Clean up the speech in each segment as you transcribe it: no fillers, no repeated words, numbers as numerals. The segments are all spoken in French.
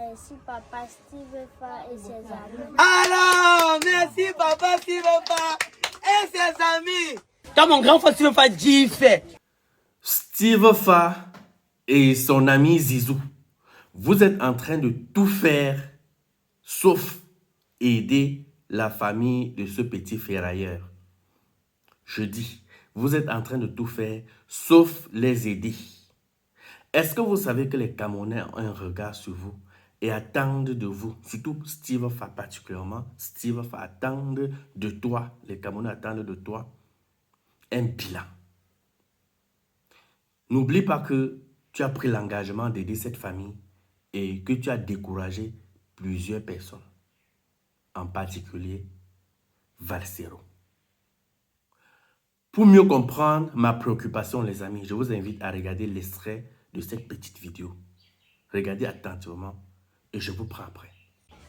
Merci papa Steve Fa et ses amis. Alors, merci papa Steve Fa et ses amis. Quand mon grand frère Steve Fa dit fait. Steve Fa et son ami Zizou, vous êtes en train de tout faire sauf aider la famille de ce petit ferrailleur. Je dis, vous êtes en train de tout faire sauf les aider. Est-ce que vous savez que les Camerounais ont un regard sur vous et attendent de vous, surtout Steve Fa particulièrement, Steve Fa attendent de toi, les Camerounais attendent de toi un bilan. N'oublie pas que tu as pris l'engagement d'aider cette famille et que tu as découragé plusieurs personnes, en particulier Valsero. Pour mieux comprendre ma préoccupation, les amis, je vous invite à regarder l'extrait de cette petite vidéo. Regardez attentivement et je vous prends après.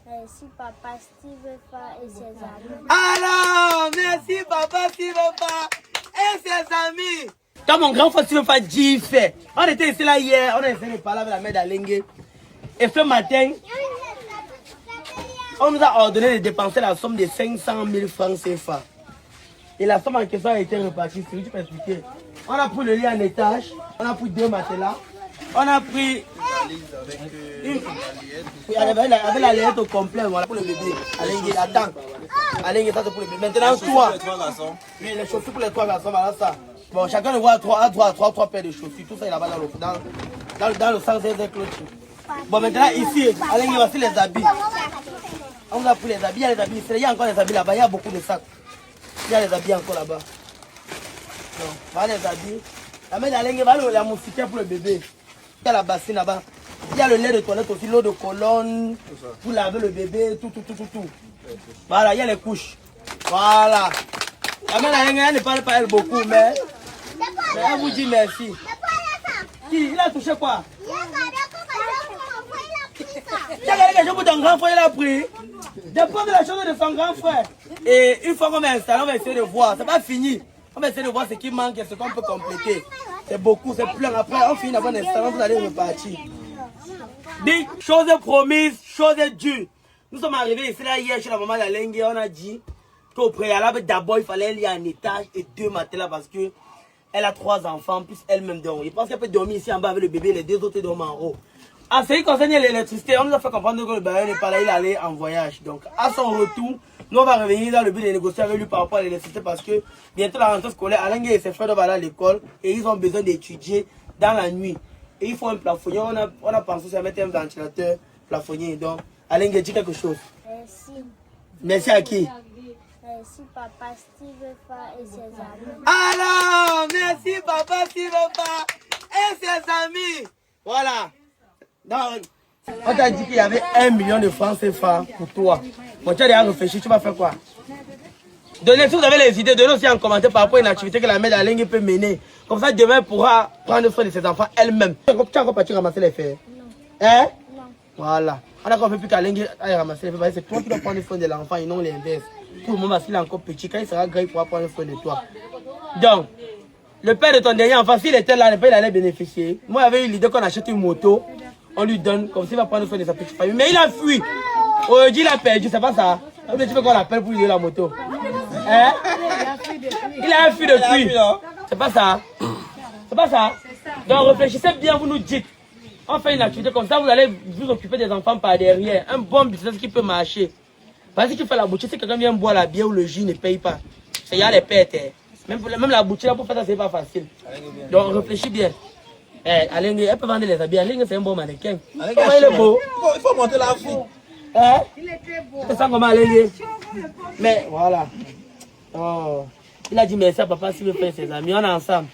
Merci papa Steve Fa et ses amis. Alors, merci papa Steve Fa et ses amis. Quand mon grand frère Steve Fa dit fait. On était ici là hier, on a essayé de parler avec la mère d'Alengue. Et ce matin, on nous a ordonné de dépenser la somme de 500 000 francs CFA. Et la somme en question a été repartie. Si tu peux expliquer. On a pris le lit en étage, on a pris 2 matelas, on a pris avec la layette au complet, voilà pour le bébé. Allez, attends. Allez, ça c'est pour le bébé. Maintenant, toi. Oui, les chaussures pour les 3 garçons, voilà ça. Bon, chacun le voit 3 paires de chaussures. Tout ça est là-bas dans le sens des clôtures. Bon, maintenant, ici, allez, voici les habits. On vous a pris les habits, il y a les habits. Il y a encore les habits là-bas, il y a beaucoup de sacs. Il y a les habits encore là-bas. Donc, voilà les habits. La mère d'Alengue, voilà la moustiquaire pour le bébé. Il y a la bassine là-bas. Il y a le lait de toilette aussi, l'eau de colonne, pour laver le bébé, tout. Voilà, il y a les couches. Voilà. La mère d'Alengue, elle ne parle pas elle beaucoup, mais elle vous dit merci. Qui? Il a touché quoi? Il a regardé quelque chose pour ton grand frère, il a pris. Dépend de la chose de son grand frère. Et une fois qu'on est installé, on va essayer de voir. C'est pas fini. On va essayer de voir ce qui manque et ce qu'on peut compléter. C'est beaucoup, c'est plein. Après, on finit d'avoir un installé, vous allez repartir. Dit, chose promise, chose due. Nous sommes arrivés ici là hier chez la maman d'Alengue. On a dit qu'au préalable, d'abord, il fallait aller en étage et 2 matelas parce que elle a 3 enfants, plus elle-même dort. Je pense qu'elle peut dormir ici en bas avec le bébé, les 2 autres dorment en haut. En ce qui concerne l'électricité, on nous a fait comprendre que le bailleur n'est pas là, il allait en voyage. Donc, à son retour, nous on va revenir dans le but de négocier avec lui par rapport à l'électricité parce que bientôt la rentrée scolaire, Alengue et ses frères doivent aller à l'école et ils ont besoin d'étudier dans la nuit. Et il faut un plafonnier. On a pensé à mettre un ventilateur plafonnier. Donc, Alengue, dis quelque chose. Merci. Merci à qui? Merci papa Steve Fa et ses amis. Alors, merci papa Steve Fa et ses amis. Voilà. Donc, on t'a dit qu'il y avait 1 million de francs CFA pour toi. Bon, tu as déjà réfléchi, tu vas faire quoi? Donnez, si vous avez les idées, donnez aussi un commentaire par rapport à une activité que la mère d'Alengue peut mener. Comme ça, demain, elle pourra prendre soin de ses enfants elle-même. Tu as encore parti ramasser les fers? Non. Hein? Non. Voilà. On a encore fait plus qu'Alengue aille ramasser les fers. C'est toi qui dois prendre soin de l'enfant et non l'inverse. Tout le monde, parce qu'il est encore petit, quand il sera grand, il pourra prendre soin de toi. Donc, le père de ton dernier enfant, s'il était là, il allait bénéficier. Moi, j'avais eu l'idée qu'on achète une moto. On lui donne, comme s'il va prendre soin de sa petite famille. Mais il a fui. Aujourd'hui, il a perdu, c'est pas ça. Tu veux qu'on l'appelle pour lui donner la moto? Hein? Il a fui depuis. C'est pas ça. C'est pas ça. Donc réfléchissez bien, vous nous dites. On fait une activité comme ça, vous allez vous occuper des enfants par derrière. Un bon business qui peut marcher. Parce que tu fais la boutique, si quelqu'un vient boire la bière ou le jus ne paye pas. Il y a les pertes. Même la boutique là pour faire ça, c'est pas facile. Donc réfléchis bien. Alengue, elle peut vendre les habits. Alengue, c'est un bon mannequin. Il est beau. Il faut monter la foule. Hein? Il est très beau. C'est ça comment Alengue. Mais voilà. Oh. Il a dit merci à papa s'il veut faire ses amis. On est ensemble.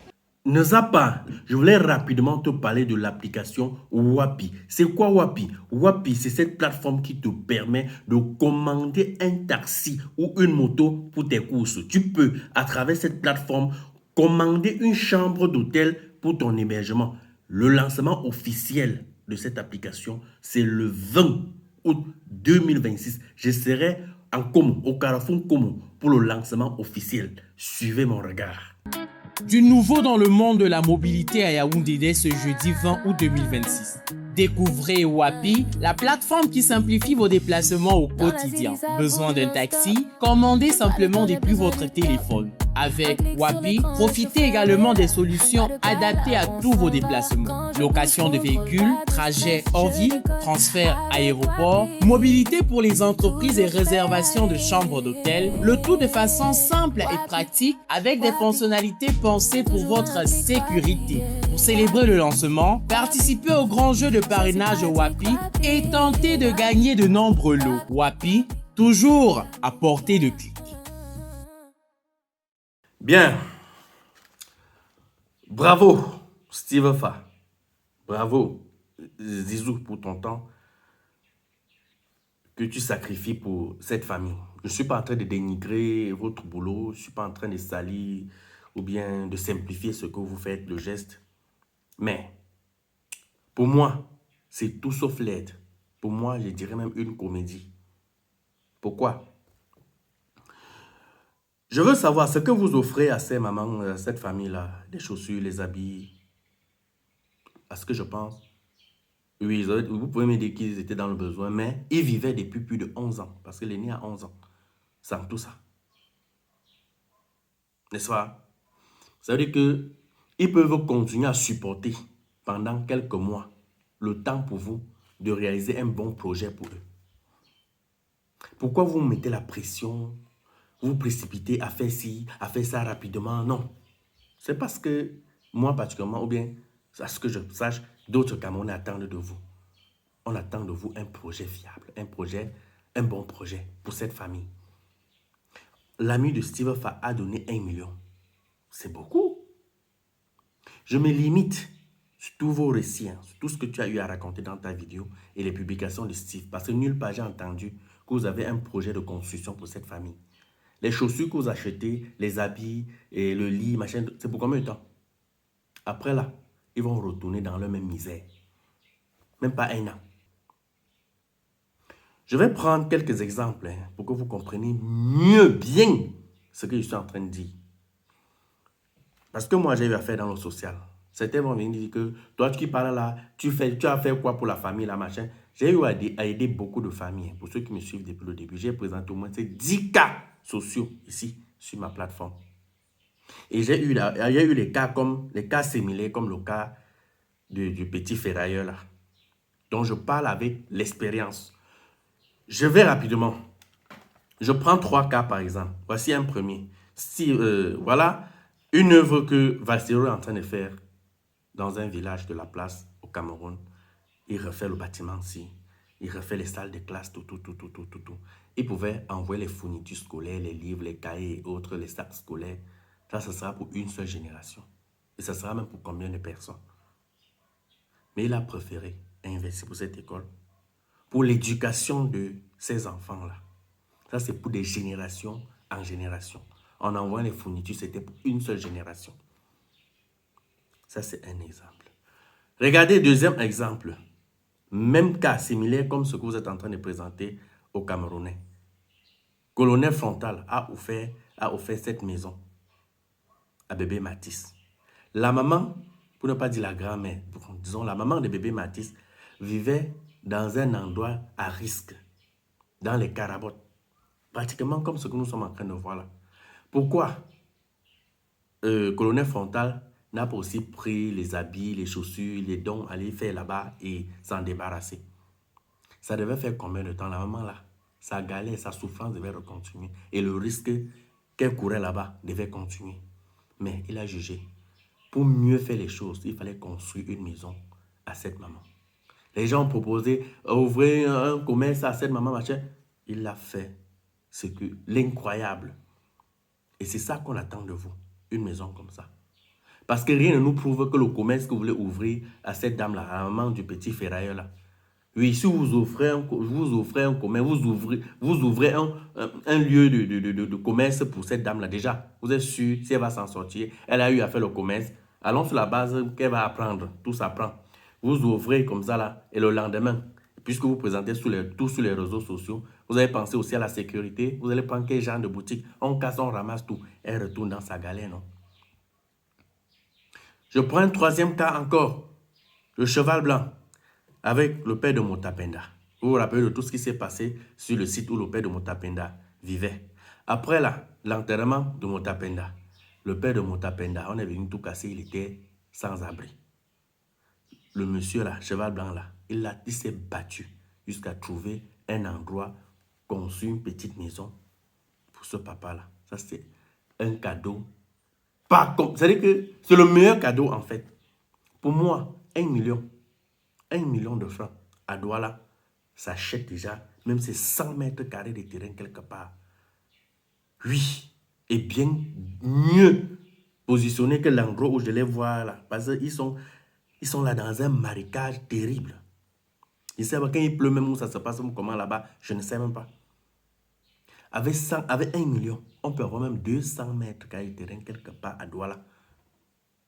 Ne zappe pas, je voulais rapidement te parler de l'application Wapi. C'est quoi Wapi? Wapi, c'est cette plateforme qui te permet de commander un taxi ou une moto pour tes courses. Tu peux, à travers cette plateforme, commander une chambre d'hôtel pour ton hébergement. Le lancement officiel de cette application, c'est le 20 août 2026. Je serai en Como, au Carrefour Como, pour le lancement officiel. Suivez mon regard. Du nouveau dans le monde de la mobilité à Yaoundé dès ce jeudi 20 août 2026. Découvrez Wapi, la plateforme qui simplifie vos déplacements au quotidien. Besoin d'un taxi? Commandez simplement depuis votre téléphone. Avec Wapi, profitez également des solutions adaptées à tous vos déplacements. Location de véhicules, trajets hors ville, transfert aéroport, mobilité pour les entreprises et réservation de chambres d'hôtel, le tout de façon simple et pratique avec des fonctionnalités pensées pour votre sécurité. Pour célébrer le lancement, participez au grand jeu de parrainage Wapi et tentez de gagner de nombreux lots. Wapi, toujours à portée de clic. Bien. Bravo, Steve Fa. Bravo, Zizou, pour ton temps que tu sacrifies pour cette famille. Je ne suis pas en train de dénigrer votre boulot, je ne suis pas en train de salir ou bien de simplifier ce que vous faites, le geste. Mais, pour moi, c'est tout sauf l'aide. Pour moi, je dirais même une comédie. Pourquoi? Je veux savoir ce que vous offrez à ces mamans, à cette famille-là, les chaussures, les habits. À ce que je pense, oui, vous pouvez me dire qu'ils étaient dans le besoin, mais ils vivaient depuis plus de 11 ans, parce que l'aîné a 11 ans, sans tout ça. N'est-ce pas? Ça veut dire qu'ils peuvent continuer à supporter pendant quelques mois le temps pour vous de réaliser un bon projet pour eux. Pourquoi vous mettez la pression? Vous précipitez à faire ci, à faire ça rapidement? Non. C'est parce que moi particulièrement, ou bien à ce que je sache, d'autres Camerounais attendent de vous. On attend de vous un projet fiable, un bon projet pour cette famille. L'ami de Steve Fa a donné 1 million. C'est beaucoup. Je me limite sur tous vos récits, sur tout ce que tu as eu à raconter dans ta vidéo et les publications de Steve, parce que nulle part j'ai entendu que vous avez un projet de construction pour cette famille. Les chaussures que vous achetez, les habits, et le lit, machin, c'est pour combien de temps? Après là, ils vont retourner dans leur même misère. Même pas 1 an. Je vais prendre quelques exemples pour que vous compreniez mieux, bien, ce que je suis en train de dire. Parce que moi, j'ai eu à faire dans le social. Certains vont venir dire que toi qui parles là, tu as fait quoi pour la famille, là, machin. J'ai eu à aider beaucoup de familles. Pour ceux qui me suivent depuis le début, j'ai présenté au moins 10 cas sociaux ici, sur ma plateforme. Et il y a eu les cas similaires, comme le cas du petit ferrailleur là, dont je parle avec l'expérience. Je vais rapidement. Je prends 3 cas par exemple. Voici un premier. Voilà une œuvre que Valsero est en train de faire dans un village de la place au Cameroun. Il refait le bâtiment ici. Il refait les salles de classe, tout. Il pouvait envoyer les fournitures scolaires, les livres, les cahiers et autres, les sacs scolaires. Ça, ce sera pour une seule génération. Et ça sera même pour combien de personnes? Mais il a préféré investir pour cette école, pour l'éducation de ces enfants-là. Ça, c'est pour des générations en génération. En envoyant les fournitures, c'était pour une seule génération. Ça, c'est un exemple. Regardez, deuxième exemple. Même cas similaire comme ce que vous êtes en train de présenter aux Camerounais. Colonel Frontal a offert cette maison à bébé Matisse. La maman, pour ne pas dire la grand-mère, disons la maman de bébé Matisse, vivait dans un endroit à risque, dans les Carabottes. Pratiquement comme ce que nous sommes en train de voir là. Pourquoi Colonel Frontal n'a pas aussi pris les habits, les chaussures, les dons, aller faire là-bas et s'en débarrasser? Ça devait faire combien de temps? La maman là, sa galère, sa souffrance devait continuer. Et le risque qu'elle courait là-bas devait continuer. Mais il a jugé, pour mieux faire les choses, il fallait construire une maison à cette maman. Les gens ont proposé ouvrir un commerce à cette maman, machin. Il l'a fait. C'est que l'incroyable. Et c'est ça qu'on attend de vous, une maison comme ça. Parce que rien ne nous prouve que le commerce que vous voulez ouvrir à cette dame-là, à la maman du petit ferrailleur là. Oui, si vous offrez un commerce, vous ouvrez un lieu de commerce pour cette dame-là. Déjà, vous êtes sûr, si elle va s'en sortir, elle a eu à faire le commerce. Allons sur la base qu'elle va apprendre, tout s'apprend. Vous ouvrez comme ça là, et le lendemain, puisque vous présentez tout sur les réseaux sociaux, vous avez pensé aussi à la sécurité, vous allez prendre quel genre de boutique, on casse, on ramasse tout, elle retourne dans sa galère, non? Je prends un troisième cas encore. Le cheval blanc avec le père de Motapenda. Vous vous rappelez de tout ce qui s'est passé sur le site où le père de Motapenda vivait. Après l'enterrement de Motapenda, le père de Motapenda, on est venu tout casser, il était sans abri. Le monsieur là, cheval blanc là, il s'est battu jusqu'à trouver un endroit, conçu une petite maison pour ce papa là. Ça c'est un cadeau. C'est-à-dire que c'est le meilleur cadeau en fait. Pour moi, 1 million de francs à Douala, ça achète déjà, même c'est 100 mètres carrés de terrain quelque part. Oui, et bien mieux positionné que l'endroit où je les vois là. Parce qu'ils sont là dans un marécage terrible. Je ne sais pas quand il pleut même où ça se passe, comment là-bas, je ne sais même pas. Avec 1 million, on peut avoir même 200 mètres carrés de terrain quelque part à Douala.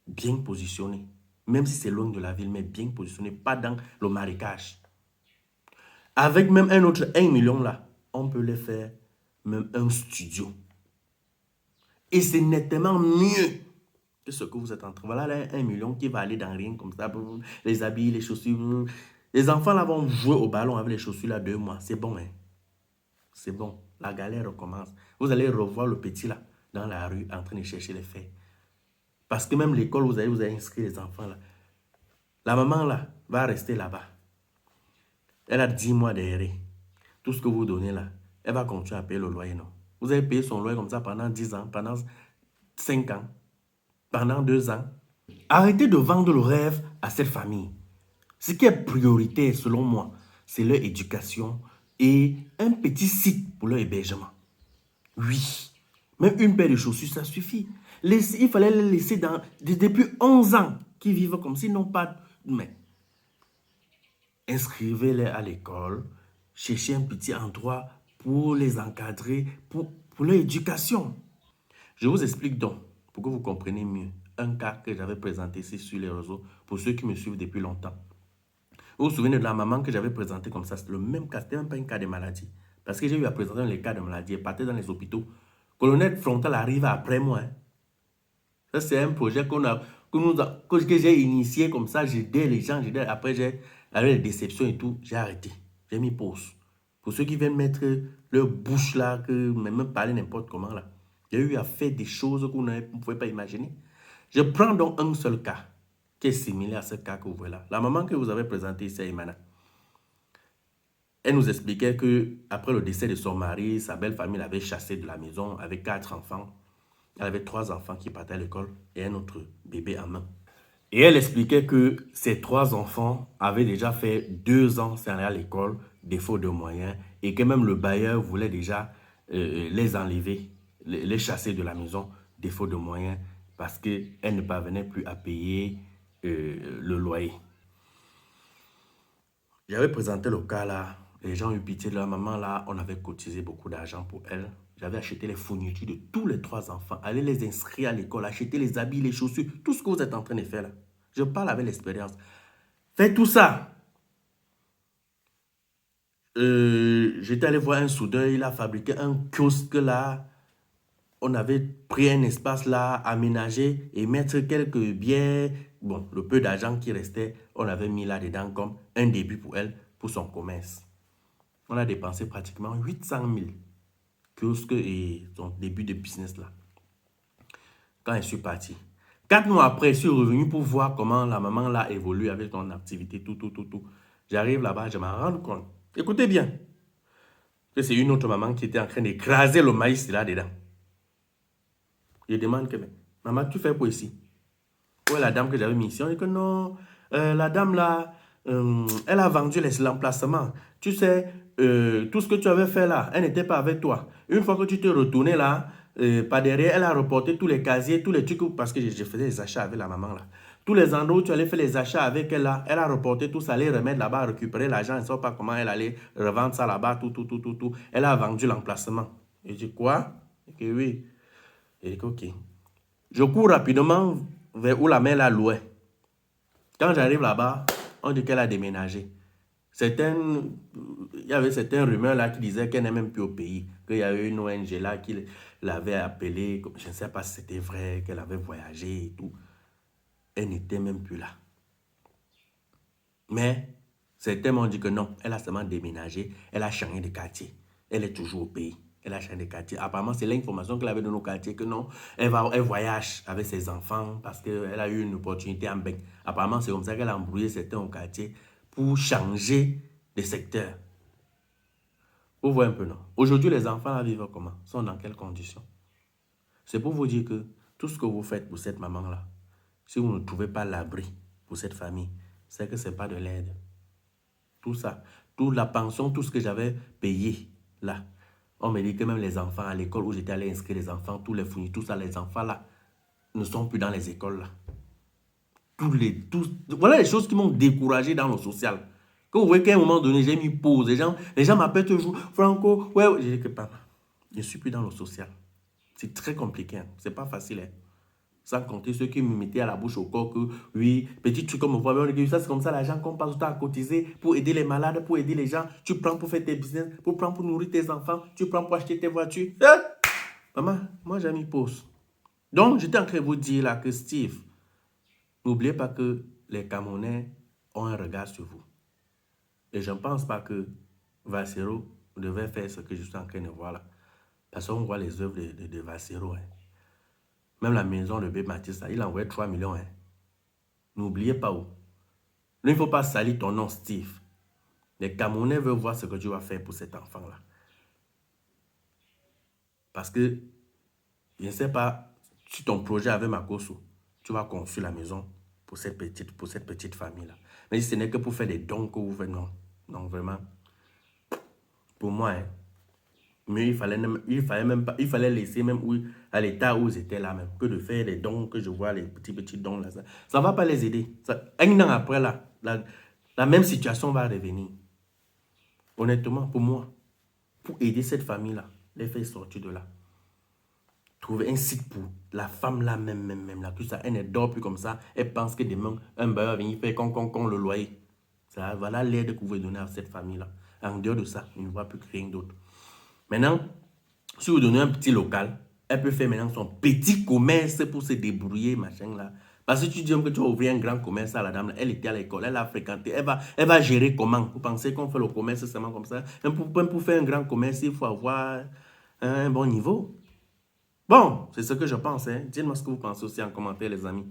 Bien positionné. Même si c'est loin de la ville, mais bien positionné, pas dans le marécage. Avec même un autre 1 million là, on peut les faire même un studio. Et c'est nettement mieux que ce que vous êtes en train. Voilà là, 1 million qui va aller dans rien comme ça. Les habits, les chaussures. Les enfants là vont jouer au ballon avec les chaussures là 2 mois. C'est bon, hein. C'est bon. La galère recommence. Vous allez revoir le petit là, dans la rue, en train de chercher les faits. Parce que même l'école, vous avez inscrit les enfants là. La maman là, va rester là-bas. Elle a 10 mois d'erreur. Tout ce que vous donnez là, elle va continuer à payer le loyer, non? Vous avez payé son loyer comme ça pendant 10 ans, pendant 5 ans, pendant 2 ans. Arrêtez de vendre le rêve à cette famille. Ce qui est prioritaire, selon moi, c'est leur éducation et un petit site pour leur hébergement. Oui, même une paire de chaussures, ça suffit. Il fallait les laisser depuis 11 ans qu'ils vivent comme s'ils n'ont pas... Mais inscrivez-les à l'école, cherchez un petit endroit pour les encadrer, pour leur éducation. Je vous explique donc, pour que vous compreniez mieux, un cas que j'avais présenté ici sur les réseaux, pour ceux qui me suivent depuis longtemps. Vous vous souvenez de la maman que j'avais présentée comme ça, c'était le même cas, c'était même pas un cas de maladie. Parce que j'ai eu à présenter les cas de maladie, elle partait dans les hôpitaux. Colonel Frontal arrive après moi. Hein. Ça, c'est un projet que j'ai initié comme ça, j'aidais les gens, après j'ai, avec les déceptions et tout, j'ai arrêté. J'ai mis pause. Pour ceux qui viennent mettre leur bouche là, même parler n'importe comment là. J'ai eu à faire des choses que vous ne pouvez pas imaginer. Je prends donc un seul cas qui est similaire à ce cas que vous voyez là. La maman que vous avez présentée ici, Imana, elle nous expliquait que après le décès de son mari, sa belle famille l'avait chassée de la maison avec 4 enfants. Elle avait 3 enfants qui partaient à l'école et un autre bébé en main. Et elle expliquait que ces 3 enfants avaient déjà fait 2 ans sans aller à l'école, défaut de moyens, et que même le bailleur voulait déjà les enlever, les chasser de la maison, défaut de moyens, parce qu'elle ne parvenait plus à payer le loyer. J'avais présenté le cas là, les gens ont eu pitié de leur maman là, on avait cotisé beaucoup d'argent pour elle. J'avais acheté les fournitures de tous les 3 enfants, aller les inscrire à l'école, acheter les habits, les chaussures, tout ce que vous êtes en train de faire là. Je parle avec l'expérience. Faites tout ça. J'étais allé voir un soudeur, il a fabriqué un kiosque là. On avait pris un espace là, aménagé et mettre quelques bières. Bon, le peu d'argent qui restait, on avait mis là-dedans comme un début pour elle, pour son commerce. On a dépensé pratiquement 800 000 kiosque et son début de business là. Quand je suis parti. 4 mois après, je suis revenu pour voir comment la maman là évolue avec son activité, tout. J'arrive là-bas, je m'en rends compte. Écoutez bien. Que c'est une autre maman qui était en train d'écraser le maïs là-dedans. Je demande que, maman, tu fais quoi ici? Où est la dame que j'avais mis ici? On dit que non, la dame là, elle a vendu l'emplacement. Tu sais, tout ce que tu avais fait là, elle n'était pas avec toi. Une fois que tu t'es retourné là, par derrière, elle a reporté tous les casiers, tous les trucs, parce que je faisais les achats avec la maman là. Tous les endroits où tu allais faire les achats avec elle là, elle a reporté tout ça, allait remettre là-bas, récupérer l'argent, elle ne sait pas comment elle allait revendre ça là-bas, tout. Elle a vendu l'emplacement. Et je dis quoi? Et que oui. Et que ok. Je cours rapidement vers où la mère la louait. Quand j'arrive là-bas, on dit qu'elle a déménagé. Il y avait certaines rumeurs là qui disaient qu'elle n'est même plus au pays. Qu'il y avait une ONG là qui l'avait appelée. Je ne sais pas si c'était vrai, qu'elle avait voyagé et tout. elle n'était même plus là. Mais certains m'ont dit que non, elle a seulement déménagé, elle a changé de quartier. Elle est toujours au pays. Elle a changé de quartier. Apparemment, c'est l'information qu'elle avait dans nos quartiers que non, elle voyage avec ses enfants parce qu'elle a eu une opportunité en bec. Apparemment, c'est comme ça qu'elle a embrouillé certains au quartier pour changer de secteur. Vous voyez un peu, non? Aujourd'hui, les enfants là vivent comment? Sont dans quelles conditions? C'est pour vous dire que tout ce que vous faites pour cette maman-là, si vous ne trouvez pas l'abri pour cette famille, c'est que ce n'est pas de l'aide. Tout ça, toute la pension, tout ce que j'avais payé là. On me dit que même les enfants à l'école où j'étais allé inscrire les enfants, tous les fournis, tout ça, les enfants là ne sont plus dans les écoles là. Voilà les choses qui m'ont découragé dans le social. Que vous voyez qu'à un moment donné, j'ai mis pause. Les gens m'appellent toujours, Franco, ouais. J'ai dit que papa, je ne suis plus dans le social. C'est très compliqué, hein. C'est pas facile. Hein. Sans compter ceux qui me mettaient à la bouche au corps que, oui, petit truc comme moi, ça c'est comme ça, l'argent qu'on passe tout le temps à cotiser pour aider les malades, pour aider les gens. Tu prends pour faire tes business, tu prends pour nourrir tes enfants, tu prends pour acheter tes voitures. Hein? Maman, moi j'ai mis pause. Donc, j'étais en train de vous dire là que Steve, n'oubliez pas que les Camerounais ont un regard sur vous. Et je ne pense pas que Vassero devait faire ce que je suis en train de voir là. Parce qu'on voit les œuvres de Vassero. Hein. Même la maison de B. Mathis, il a envoyé 3 millions. Hein. N'oubliez pas où. Il ne faut pas salir ton nom, Steve. Les Camerounais veulent voir ce que tu vas faire pour cet enfant-là. Parce que, je ne sais pas, si ton projet avec Makoso, tu vas construire la maison pour cette petite famille-là. Mais si ce n'est que pour faire des dons que vous faites, non. Non, vraiment. Pour moi, hein, mais il fallait laisser même à l'état où ils étaient là même, que de faire des dons, que je vois les petits dons là. Ça ne va pas les aider. Un an après là, la même situation va revenir. Honnêtement, pour moi, pour aider cette famille-là, les faire sortir de là. Trouver un site pour la femme là même là, que ça, elle ne dort plus comme ça, elle pense que demain, un bailleur va venir faire con le loyer. Ça, voilà l'aide que vous pouvez donner à cette famille-là. En dehors de ça, il ne va plus rien d'autre. Maintenant, si vous donnez un petit local, elle peut faire maintenant son petit commerce pour se débrouiller, machin là. Parce que tu dis que tu vas ouvrir un grand commerce à la dame, elle était à l'école, elle a fréquenté, elle va gérer comment? Vous pensez qu'on fait le commerce seulement comme ça? Même pour faire un grand commerce, il faut avoir un bon niveau. Bon, c'est ce que je pense. Hein. Dites-moi ce que vous pensez aussi en commentaire, les amis.